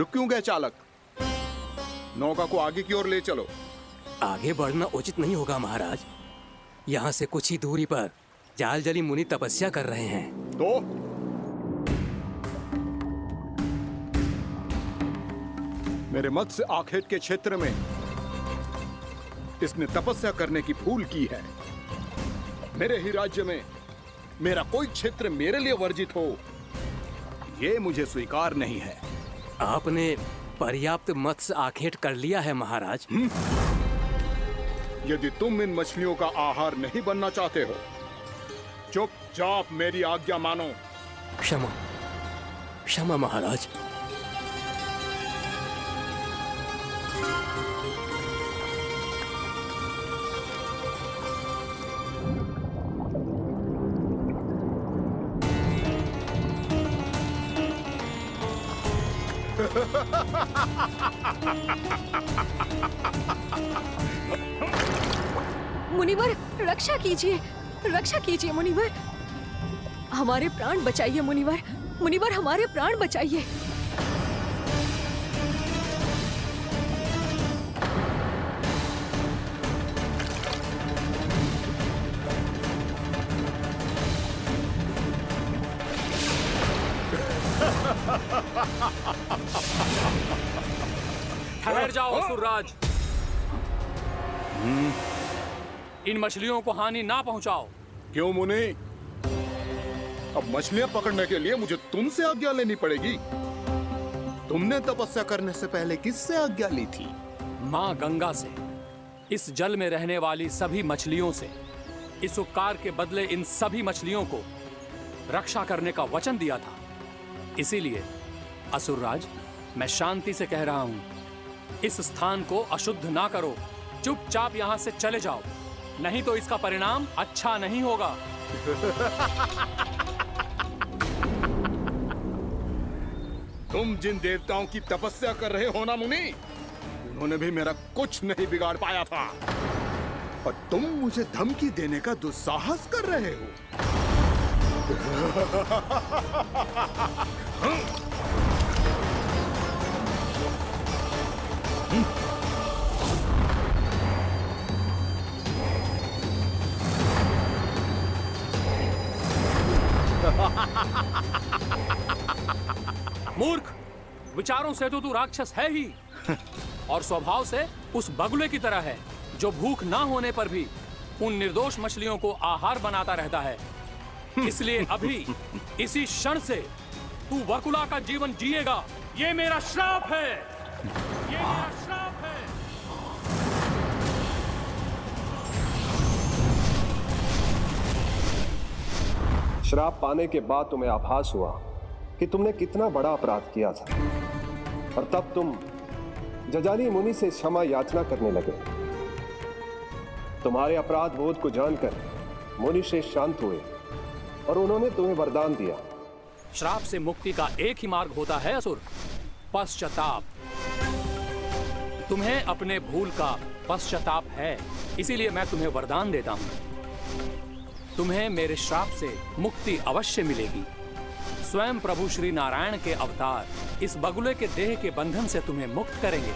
रुक क्यों गए चालक? नौका को आगे की ओर ले चलो। आगे बढ़ना उचित नहीं होगा महाराज। यहाँ से कुछ ही दूरी पर जालजली मुनि तपस्या कर रहे हैं। तो मेरे मत्स्य आखेट के क्षेत्र में इसने तपस्या करने की भूल की है। मेरे ही राज्य में मेरा कोई क्षेत्र मेरे लिए वर्जित हो, ये मुझे स्वीकार नहीं है। आपने पर्याप्त मत्स्य आखेट कर लिया है महाराज। यदि तुम इन मछलियों का आहार नहीं बनना चाहते हो, चुपचाप मेरी आज्ञा मानो। क्षमा, क्षमा महाराज। मुनिवर, रक्षा कीजिए, रक्षा कीजिए मुनिवर। हमारे प्राण बचाइए मुनिवर, मुनिवर हमारे प्राण बचाइए। ठहर जाओ असुरराज। इन मछलियों को हानि ना पहुंचाओ। क्यों मुनि? अब मछलियां पकड़ने के लिए मुझे तुमसे आज्ञा लेनी पड़ेगी। तुमने तपस्या करने से पहले किससे आज्ञा ली थी? मां गंगा से, इस जल में रहने वाली सभी मछलियों से। इस उपकार के बदले इन सभी मछलियों को रक्षा करने का वचन दिया था। इसीलिए असुरराज, मैं शांति से कह रहा हूं, इस स्थान को अशुद्ध ना करो। चुपचाप यहां से चले जाओ, नहीं तो इसका परिणाम अच्छा नहीं होगा। तुम जिन देवताओं की तपस्या कर रहे हो ना मुनि, उन्होंने भी मेरा कुछ नहीं बिगाड़ पाया था, और तुम मुझे धमकी देने का दुस्साहस कर रहे हो। मूर्ख, विचारों से तो तू राक्षस है ही, और स्वभाव से उस बगुले की तरह है जो भूख ना होने पर भी उन निर्दोष मछलियों को आहार बनाता रहता है। इसलिए अभी इसी क्षण से तू वकुला का जीवन जिएगा। ये मेरा श्राप है, ये मेरा श्राप है। श्राप पाने के बाद तुम्हें आभास हुआ कि तुमने कितना बड़ा अपराध किया था, और तब तुम जजाली मुनि से क्षमा याचना करने लगे। तुम्हारे अपराध बोध को जानकर मुनि श्रेष्ठ शांत हुए और उन्होंने तुम्हें वरदान दिया। श्राप से मुक्ति का एक ही मार्ग होता है असुर, पश्चाताप। तुम्हें अपने भूल का पश्चाताप है, इसीलिए मैं तुम्हें वरदान देता हूं। तुम्हें मेरे श्राप से मुक्ति अवश्य मिलेगी। स्वयं प्रभु श्री नारायण के अवतार इस बगुले के देह के बंधन से तुम्हें मुक्त करेंगे।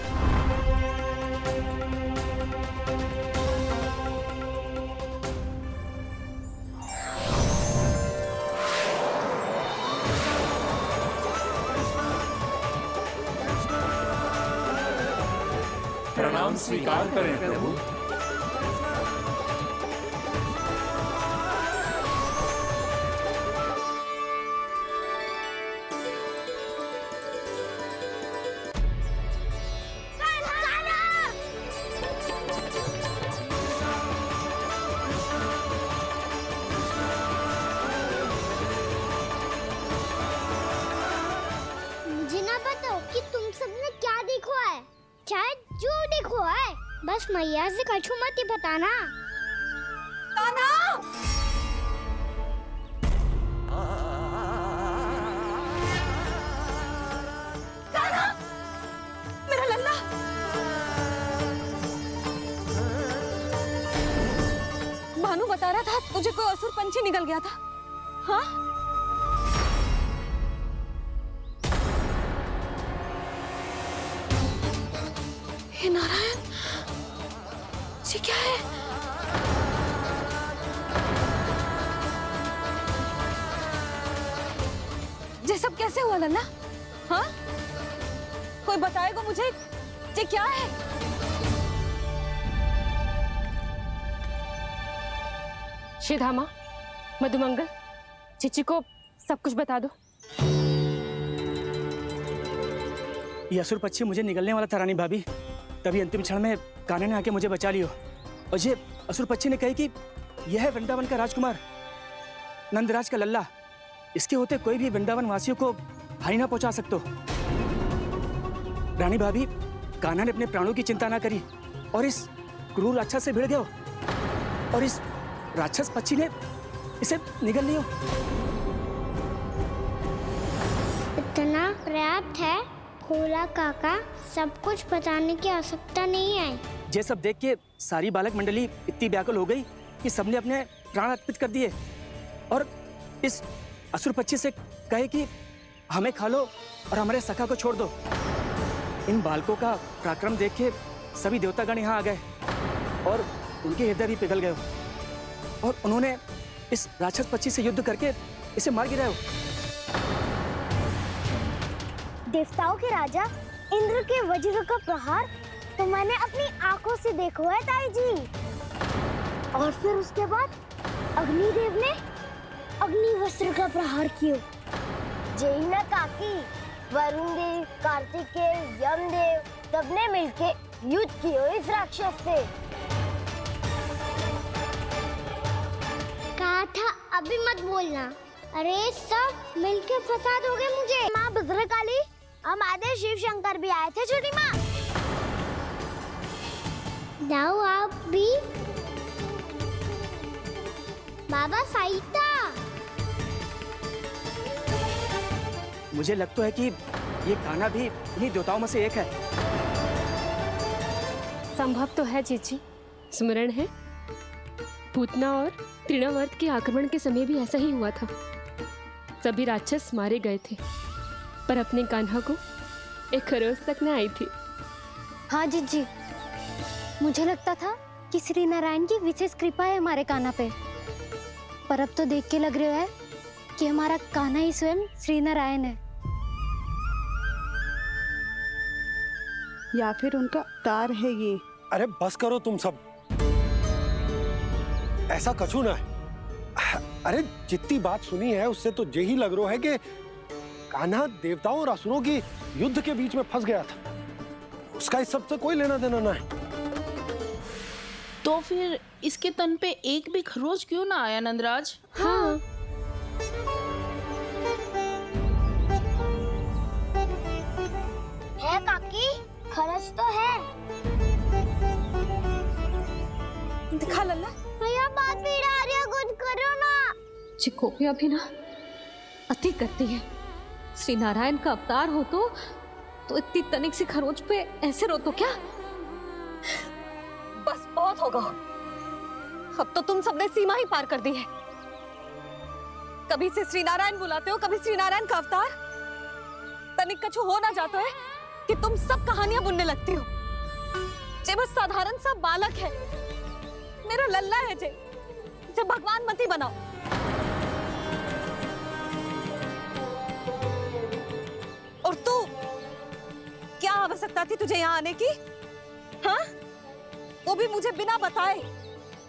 प्रणाम स्वीकार करें प्रभु। बस मैया से कछु मत ही बताना। ताना! ताना! मेरा लल्ला! भानु बता रहा था तुझे कोई असुर पंछी निकल गया था। हाँ? श्री नारायण, ये क्या है? ये सब कैसे हुआ लल्ला? हाँ, कोई बताएगा मुझे ये क्या है? श्रीधामा, मधुमंगल, चिची को सब कुछ बता दो। ये असुर पक्षी मुझे निगलने वाला था रानी भाभी, तभी अंतिम क्षण में कान्हा ने आके मुझे बचा लियो। और ये असुर पक्षी ने कही कि यह है वृंदावन का राजकुमार, नंदराज का लल्ला। इसके होते कोई भी वृंदावन वासियों को हानि ना पहुंचा सकते। रानी भाभी, कान्हा ने अपने प्राणों की चिंता ना करी और इस क्रूर राक्षस से भिड़ गयो और इस राक्षस पक्षी ने इसे निगल लियो। इतना पर्याप्त है भोला काका, सब कुछ बताने की आवश्यकता नहीं है। ये सब देख के सारी बालक मंडली इतनी व्याकुल हो गई कि सबने अपने प्राण अर्पित कर दिए और इस असुर पक्षी से कहे कि हमें खा लो और हमारे सखा को छोड़ दो। इन बालकों का पराक्रम देख के सभी देवतागण यहाँ आ गए और उनके हृदय भी पिघल गए और उन्होंने इस राक्षस पक्षी से युद्ध करके इसे मार गिराया। देवताओं के राजा इंद्र के वज्र का प्रहार तो मैंने अपनी आंखों से देखा है ताई जी। और फिर उसके बाद अग्निदेव ने अग्निवस्त्र का प्रहार किया। जय ना काकी, वरुण देव, कार्तिकेय, यमदेव सबने मिलके युद्ध किया इस राक्षस से। कहा था अभी मत बोलना। अरे सब मिलके फंसा दोगे मुझे। माँ भद्रकाली, हमारे शिव शंकर भी आए थे छोटी माँ। जाओ आप भी। बाबा साईता, मुझे लगता है कि ये कान्हा भी इन्हीं देवताओं में से एक है। संभव तो है चीची। स्मरण है, पूतना और तृणावर्त के आक्रमण के समय भी ऐसा ही हुआ था। सभी राक्षस मारे गए थे पर अपने कान्हा को एक खरोच तक न आई थी। हाँ जीजी, मुझे लगता था कि श्री नारायण की विशेष कृपा है हमारे कान्हा पे, पर अब तो देख के लग रहा है कि हमारा कान्हा ही स्वयं श्री नारायण है। या फिर उनका अवतार है ये। अरे बस करो तुम सब, ऐसा कछु ना है। अरे जितनी बात सुनी है उससे तो यही लग रहा है कि कान्हा देवताओं और असुरों की युद्ध के बीच में फंस गया था। उसका इस सब से कोई लेना देना ना है। तो फिर इसके तन पे एक भी खरोच क्यों ना आया नंदराज? हाँ, है काकी, खरच तो है। दिखा लल्ला। भैया बात भी आ रही है, कुछ करो ना। चिकोपिया भी ना अति करती है। श्री नारायण का अवतार हो तो इतनी तनिक सी खरोच पे ऐसे रो तो क्या? बस बहुत होगा। अब तो तुम सबने सीमा ही पार कर दी है। कभी से श्री नारायण बुलाते हो, कभी श्री नारायण का अवतार। तनिक कछु हो ना जाता है कि तुम सब कहानियां बुनने लगती हो। जे बस साधारण सा बालक है, मेरा लल्ला है जे, इसे भगवान मत ही बनाओ। और तू, क्या आवश्यकता थी तुझे यहाँ आने की? हाँ, वो भी मुझे बिना बताए।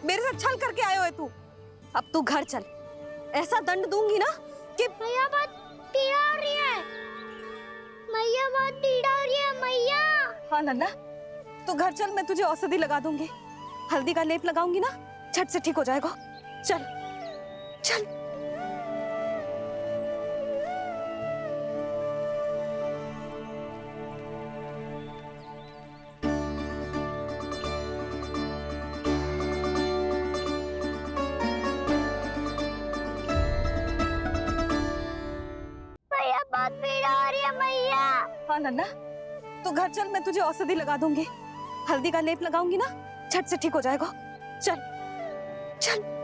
मेरे से छल करके आयो है तू। अब तू घर चल, ऐसा दंड दूंगी ना कि मैया बहुत पीड़ा हो रही है। मैया बहुत पीड़ा हो रही है मैया। हाँ नन्ना, तू घर चल, मैं तुझे औषधि लगा दूंगी। हल्दी का लेप लगाऊंगी ना, झट से ठीक हो जाएगा। चल चल। मैया बहुत पीड़ा हो रही है मैया। हाँ नन्ना, तू घर चल, मैं तुझे औषधि लगा दूंगी। हल्दी का लेप लगाऊंगी ना, झट से ठीक हो जाएगा। चल चल।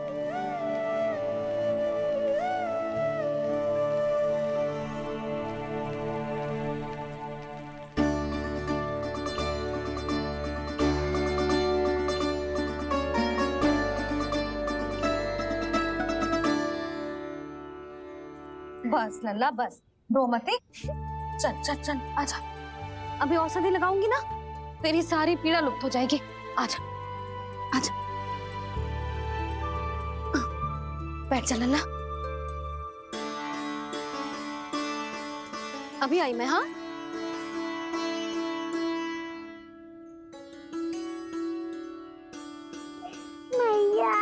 बस लल्ला बस, रो मत। चल चल चल आजा, अभी औषधि लगाऊंगी ना तेरी सारी पीड़ा लुप्त हो जाएगी। आजा आजा, बैठ जा लल्ला। अभी आई मैं। हाँ मैया।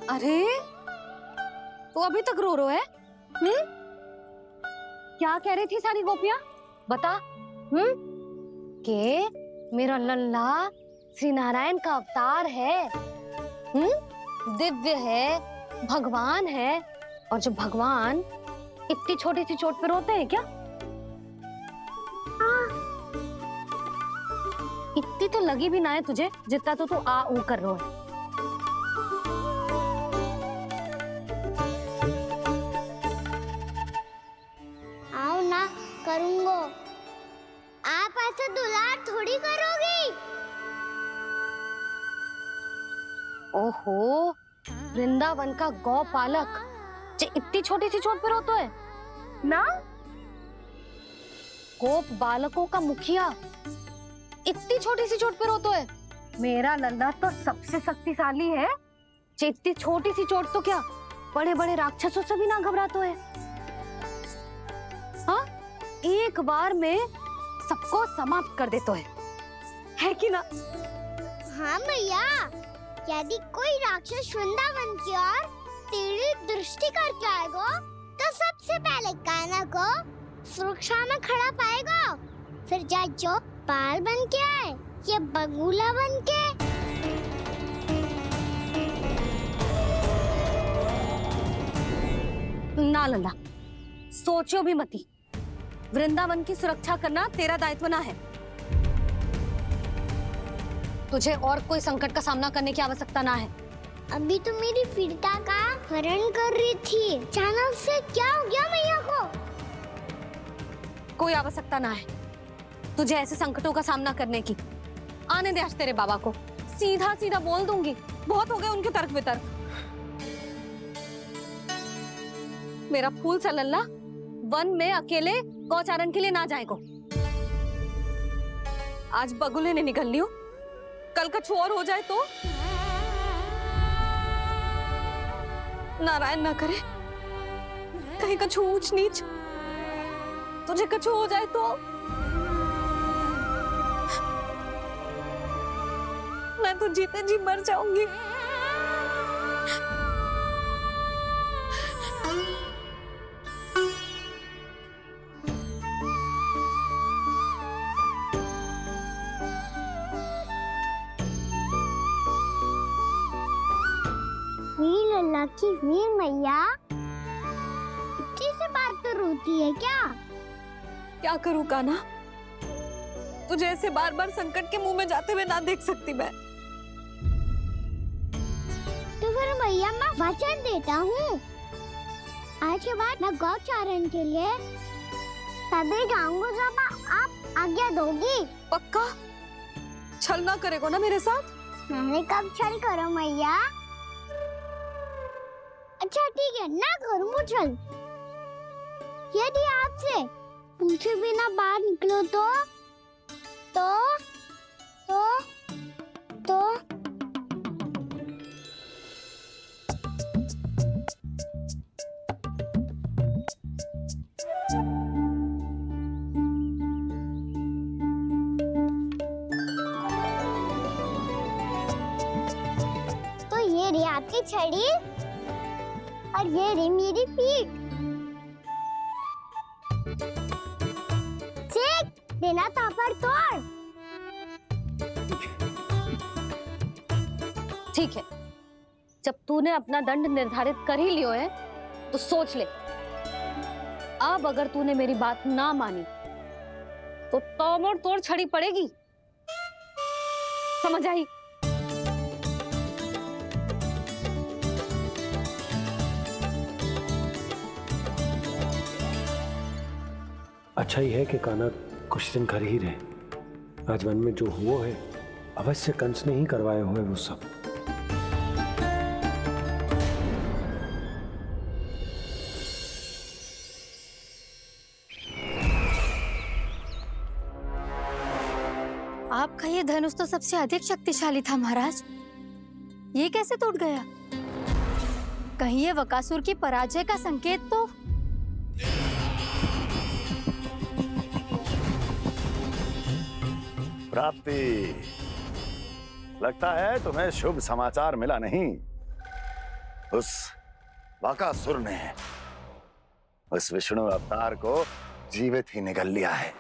अरे तू अभी तक रो है? क्या कह रही थी सारी गोपियां? बता। के मेरा लल्ला श्री नारायण का अवतार है, दिव्य है, भगवान है। और जब भगवान इतनी छोटी सी चोट पे रोते हैं क्या? इतनी तो लगी भी ना है तुझे जितना तो तू आ ऊ कर रो है। आओ ना करूंगो। आप ऐसा दुलार थोड़ी करोगी। ओहो, वृंदावन का गौपालक जो इतनी छोटी सी चोट पे रोता है ना? गोप बालकों का मुखिया इतनी छोटी सी चोट पे रोता है? मेरा लल्ला तो सबसे शक्तिशाली है। इतनी छोटी सी चोट तो क्या बड़े बड़े राक्षसों से भी ना घबराता है। हाँ, एक बार में सबको समाप्त कर देता है कि ना? हाँ मैया, यदि कोई राक्षस वृंदावन की ओर तेरी दृष्टि करके आएगा तो सबसे पहले कान्हा को सुरक्षा में खड़ा पाएगा, फिर चाहे जो पाल बन के आए या बगुला बन के। ना लल्ला, सोचो भी मती। वृंदावन की सुरक्षा करना तेरा दायित्व ना है। तुझे और कोई संकट का सामना करने की आवश्यकता ना है। अभी तो मेरी पीड़िता का हरण कर रही थी, अचानक से क्या हो गया मैया को? कोई आवश्यकता ना है तुझे ऐसे संकटों का सामना करने की। आने दे आज तेरे बाबा को, सीधा सीधा बोल दूंगी। बहुत हो गए उनके तर्क वितर्क। मेरा फूल सा लल्ला वन में अकेले गौचारण के लिए ना जाएगो। आज बगुले ने निकल लियो, कल कछु और हो जाए तो? नारायण ना करे, कहीं कछु ऊंच नीच तुझे कछु हो जाए तो? मैं तो जीते जी मर जाऊंगी। वीर लल्ला की वीर मैया इतनी सी बात तो रोती है क्या? क्या करूं कान्हा, तुझे ऐसे बार बार संकट के मुंह में जाते हुए ना देख सकती मैं। तो फिर मैया मैं वचन देता हूँ, आज के बाद मैं गौचारण के लिए तभी जाऊंगा जब आप आज्ञा दोगी। पक्का? छल ना करेगा ना मेरे साथ? मैंने कब छल करो मैया? अच्छा ठीक है, ना करूँगा छल। यदि आपसे पूछे बिना बाहर निकलो तो ये रही आपकी छड़ी और ये रही मेरी पीठ। चेक देना तापर तोड़। ठीक है, जब तूने अपना दंड निर्धारित कर ही लियो है तो सोच ले, अब अगर तूने मेरी बात ना मानी तो तोड़ तोड़ छड़ी पड़ेगी। समझ आई? अच्छा ही है कि कान्हा कुछ दिन घर ही रहे। आज वन में जो हुआ है अवश्य कंस ने ही करवाए हुए वो सब। आपका ये धनुष तो सबसे अधिक शक्तिशाली था महाराज, ये कैसे टूट गया? कहीं ये बकासुर की पराजय का संकेत तो? प्राप्ति, लगता है तुम्हें शुभ समाचार मिला नहीं। उस बकासुर ने उस विष्णु अवतार को जीवित ही निगल लिया है।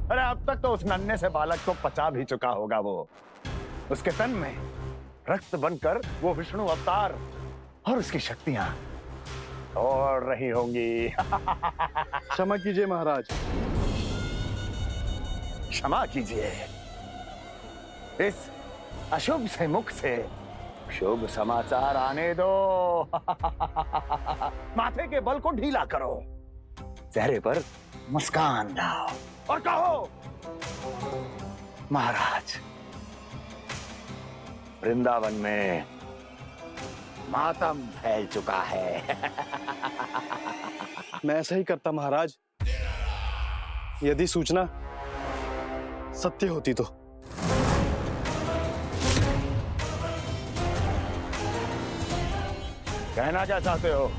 अरे अब तक तो उस नन्हे से बालक को पचा भी चुका होगा वो। उसके तन में रक्त बनकर वो विष्णु अवतार और उसकी शक्तियां और रही होंगी। क्षमा कीजिए महाराज। क्षमा कीजिए। इस अशुभ से मुख से शुभ समाचार आने दो। माथे के बल को ढीला करो, चेहरे पर मुस्कान लाओ और कहो, महाराज, वृंदावन में मातम फैल चुका है। मैं ऐसा ही करता महाराज, यदि सूचना सत्य होती तो। कहना क्या चाहते हो?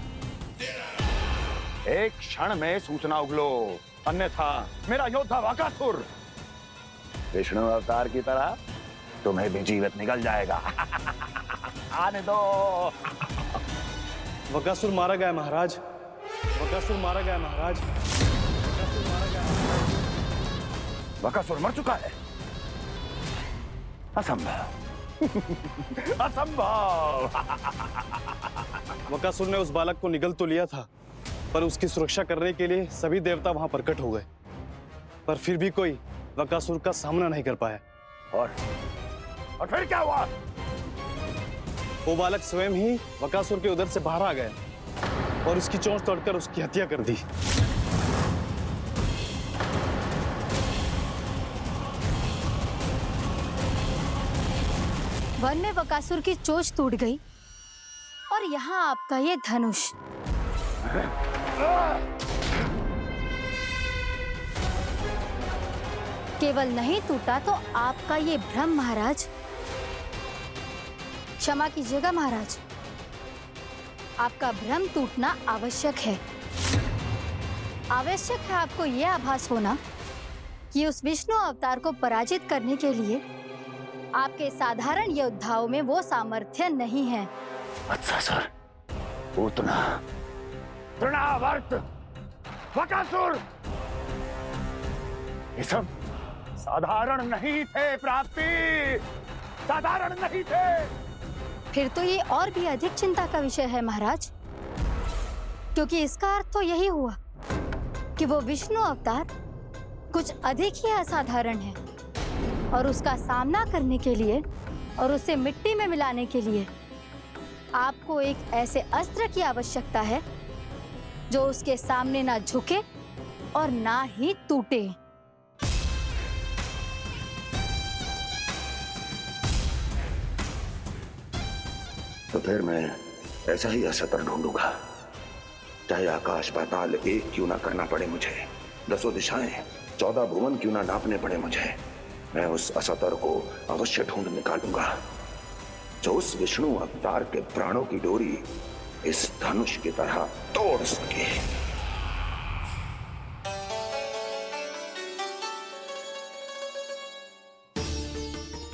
एक क्षण में सूचना उगलो, अन्यथा मेरा योद्धा बकासुर विष्णु अवतार की तरह तुम्हें भी जीवित निकल जाएगा। आने दो। बकासुर मारा गया महाराज, बकासुर मारा गया महाराज, बकासुर मारा गया। बकासुर मर चुका है? असंभव। असंभव। बकासुर ने उस बालक को निगल तो लिया था, पर उसकी सुरक्षा करने के लिए सभी देवता वहां प्रकट हो गए, पर फिर भी कोई बकासुर का सामना नहीं कर पाया। और फिर क्या हुआ? वो बालक स्वयं ही बकासुर के उदर से बाहर आ गया और उसकी चोंच तोड़कर उसकी हत्या कर दी। वन में बकासुर की चोंच टूट गई और यहाँ आपका ये धनुष। केवल नहीं टूटा तो आपका ये भ्रम महाराज। क्षमा कीजिएगा महाराज, आपका भ्रम टूटना आवश्यक है। आवश्यक है आपको यह आभास होना कि उस विष्णु अवतार को पराजित करने के लिए आपके साधारण योद्धाओं में वो सामर्थ्य नहीं है। अच्छा सर, उतना तृणावर्त, बकासुर, ये सब साधारण नहीं थे प्राप्ति, साधारण नहीं थे। फिर तो ये और भी अधिक चिंता का विषय है महाराज, क्योंकि इसका अर्थ तो यही हुआ कि वो विष्णु अवतार कुछ अधिक ही असाधारण है और उसका सामना करने के लिए और उसे मिट्टी में मिलाने के लिए आपको एक ऐसे अस्त्र की आवश्यकता है जो उसके सामने ना झुके और ना ही टूटे। तो फिर मैं ऐसा ही असत्र ढूंढूंगा, चाहे आकाश पाताल एक क्यों ना करना पड़े मुझे, 10 दिशाएं 14 भुवन क्यों ना नापने पड़े मुझे। मैं उस असतर को अवश्य ढूंढ निकालूंगा जो उस विष्णु अवतार के प्राणों की डोरी इस धनुष की तरह तोड़ सके।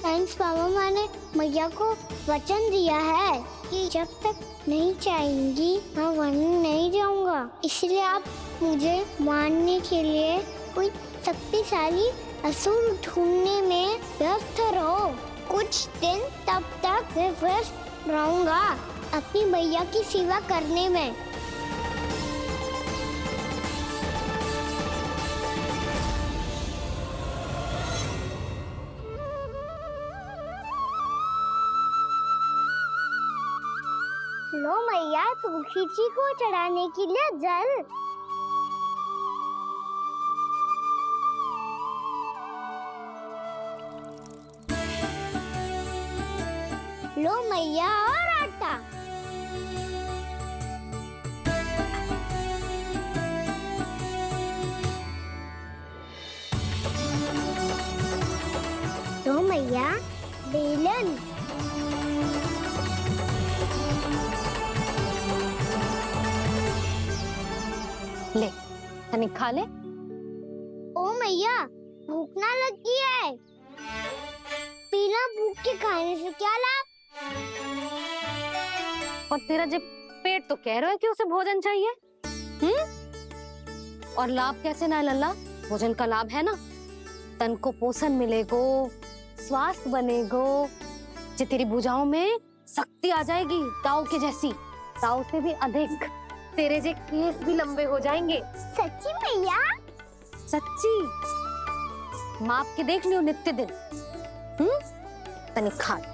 थैंक्स पापा, मैंने मैया को वचन दिया है कि जब तक नहीं चाहेंगी मैं वन नहीं जाऊंगा, इसलिए आप मुझे मारने के लिए कोई शक्तिशाली असुर ढूंढने में व्यस्त रहो। कुछ दिन तब तक मैं व्यस्त रहूंगा अपनी मैया की सेवा करने में। लो मैया, तुलसी जी को चढ़ाने के लिए जल। लो मैया, और आटा। भोजन। ले तनिक खा ले। ओ मैया, भूख ना लगी है। बिना भूख के खाने से क्या लाभ? और तेरा जब पेट तो कह रहा है कि उसे भोजन चाहिए। और लाभ कैसे ना लल्ला? भोजन का लाभ है ना, तन को पोषण मिलेगो, स्वास्थ्य बनेगो, जे तेरी भुजाओं में शक्ति आ जाएगी ताऊ के जैसी, ताऊ से भी अधिक। तेरे जे केस भी लंबे हो जाएंगे। सच्ची मैया? सच्ची। माप के देख लियो नित्य दिन। तनिक खा।